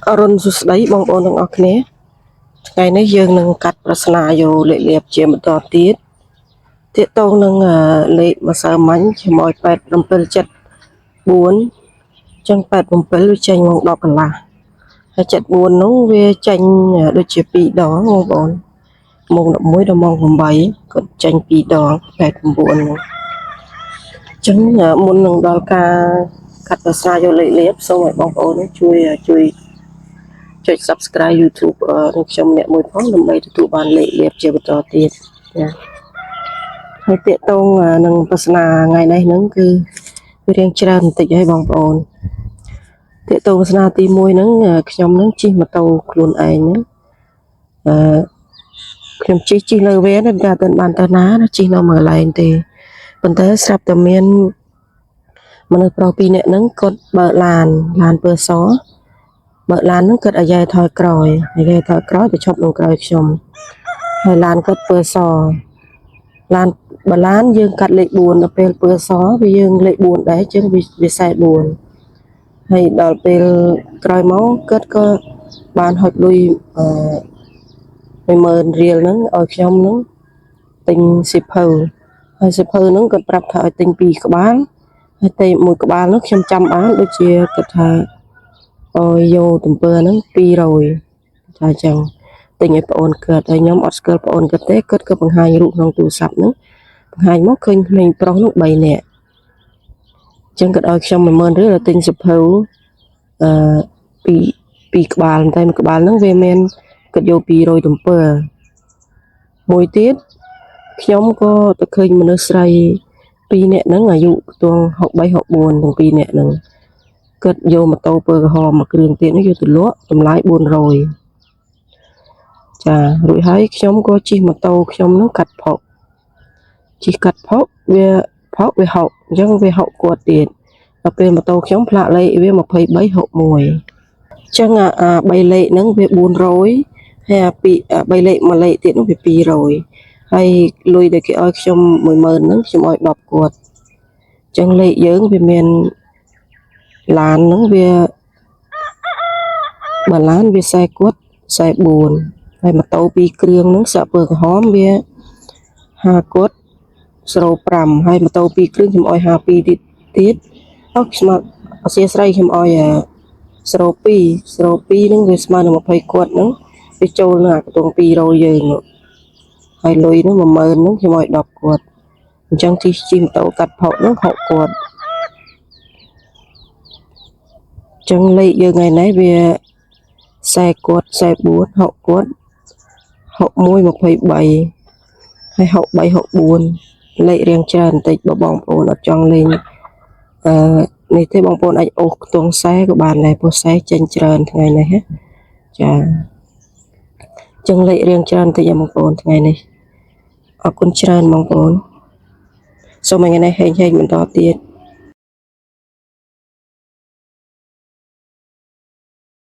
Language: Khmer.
អរុនសុស្ដីបងប្អូនទាំងអស់គ្នាថ្ងៃនេះយើងនឹងកាត់ប្រស្នាយកលេខលាបជាបន្តទៀតទាក់ទងនឹងលេខម្សិលមិញជាមួយ8774ចឹង87វាចេញមក10កន្លះហើយ74នោះវាចេញដូចជា2ដងបងប្អូនម៉ោង11ដល់ម៉ោង8គាត់ចេញ2ដង89នោះចឹងមុននឹងដល់ការកាត់ប្រស្នាយកលេខលាបសូមឲ្យបងប្អូនជួយចុច Subscribe YouTube របស់ខ្ញុំអ្នកមួយផងដើម្បីទទួលបានលេខលាបជាបន្តទៀតចាហើយតាកតងនឹងប្រស្នាថ្ងៃនេះហ្នឹងគឺវារៀងច្រើនបន្តិចហើយបងប្អូនតាកតងប្រស្នាទី1ហ្នឹងខ្ញុំហ្នឹងជិះម៉ូតូខ្លួនឯងហ្នឹងខ្ញុំជិះលើវេនតែអត់បានទៅណាជិះនៅមួយកន្លែងទេប៉ុន្តែស្រាប់តែមានមនុស្សប្រុស2នាក់ហ្នឹងគាត់បើកឡានពើសបើកឡានហ្នឹងគាត់អាយ៉ែថយក្រោយទៅឈប់នៅក្រោយខ្ញុំហើយឡានគាត់ពើសឡានបើឡានយើងកាត់លេខ4ដល់ពេលពើសវាយើងលេខ4ដែរជាងវា44ហើយដល់ពេលក្រោយមកគាត់ក៏បានហុចលុយ10000រៀលហ្នឹងឲ្យខ្ញុំហ្នឹងទិញសិភៅហើយសិភៅហ្នឹងគាត់ប្រាប់ថាឲ្យទិញ2ក្បាលហើយតែមួយក្បាលនោះខ្ញុំចាំបានដូចជាគាត់ថាអយយកទំពើហ្នឹង200ថាអញ្ចឹងទិញឲ្យប្អូនគាត់ហើយខ្ញុំអត់ស្គាល់ប្អូនគាត់ទេគាត់ក៏បង្ហាញរូបក្នុងទូរស័ព្ទហ្នឹងបង្ហាញមកឃើញក្មេងប្រុសនោះ3នាក់អញ្ចឹងគាត់ឲ្យខ្ញុំ10000រៀលឲ្យទិញសិភៅពីក្បាលតែមួយក្បាលហ្នឹងវាមានគាត់យក200ទំពើមួយទៀតខ្ញុំក៏ទៅឃើញមនុស្សស្រី2នាក់ហ្នឹងអាយុខ្ទង់63 64ទាំង2នាក់ហ្នឹងគាត់យកម៉ូតូពើក្រហមមួយគ្រឿងទៀតនេះយកទៅលក់តម្លៃ400ចារួចហើយខ្ញុំក៏ជិះម៉ូតូខ្ញុំហ្នឹងកាត់ផុកវាហុកអញ្ចឹងវាហុកគាត់ទៀតដល់ពេលម៉ូតូខ្ញុំផ្លាកលេខវា2361អញ្ចឹងអា3លេខហ្នឹងវា400ហើយអា3លេខមួយលេខទៀតនោះវា200ហើយលុយដែលគេឲ្យខ្ញុំ10000ហ្នឹងខ្ញុំឲ្យ10គាត់អញ្ចឹងលេខយើងវាមានឡានហ្នឹងវាបើឡានវា40គាត់44ហើយម៉ូតូ2គ្រឿងហ្នឹងសាក់ពើក្រហមវា50គាត់05ហើយម៉ូតូ2គ្រឿងខ្ញុំឲ្យ52ទៀតខ្ញុំអធិស្ឋានខ្ញុំឲ្យ02ហ្នឹងវាស្មើនឹង20គាត់ហ្នឹងវាចូលនឹងអាខ្ទង់200យើងនោះហើយលុយហ្នឹង10000ហ្នឹងខ្ញុំឲ្យ10គាត់អញ្ចឹងជិះម៉ូតូកាត់ផុកហ្នឹង6គាត់អញ្ចឹងលេខយើងថ្ងៃនេះវា40គាត់44 6គាត់61 23ហើយ63 64លេខរៀងច្រើនបន្តិចបើបងប្អូនអត់ចង់លេងនេះទេបងប្អូនអាចអូសខ្ទង់40ក៏បានដែរព្រោះ40ចេញច្រើនថ្ងៃនេះចាចឹងលេខរៀងច្រើនបន្តិចបងប្អូនថ្ងៃនេះអរគុណច្រើនបងប្អូនសូមថ្ងៃនេះហេងបន្តទៀត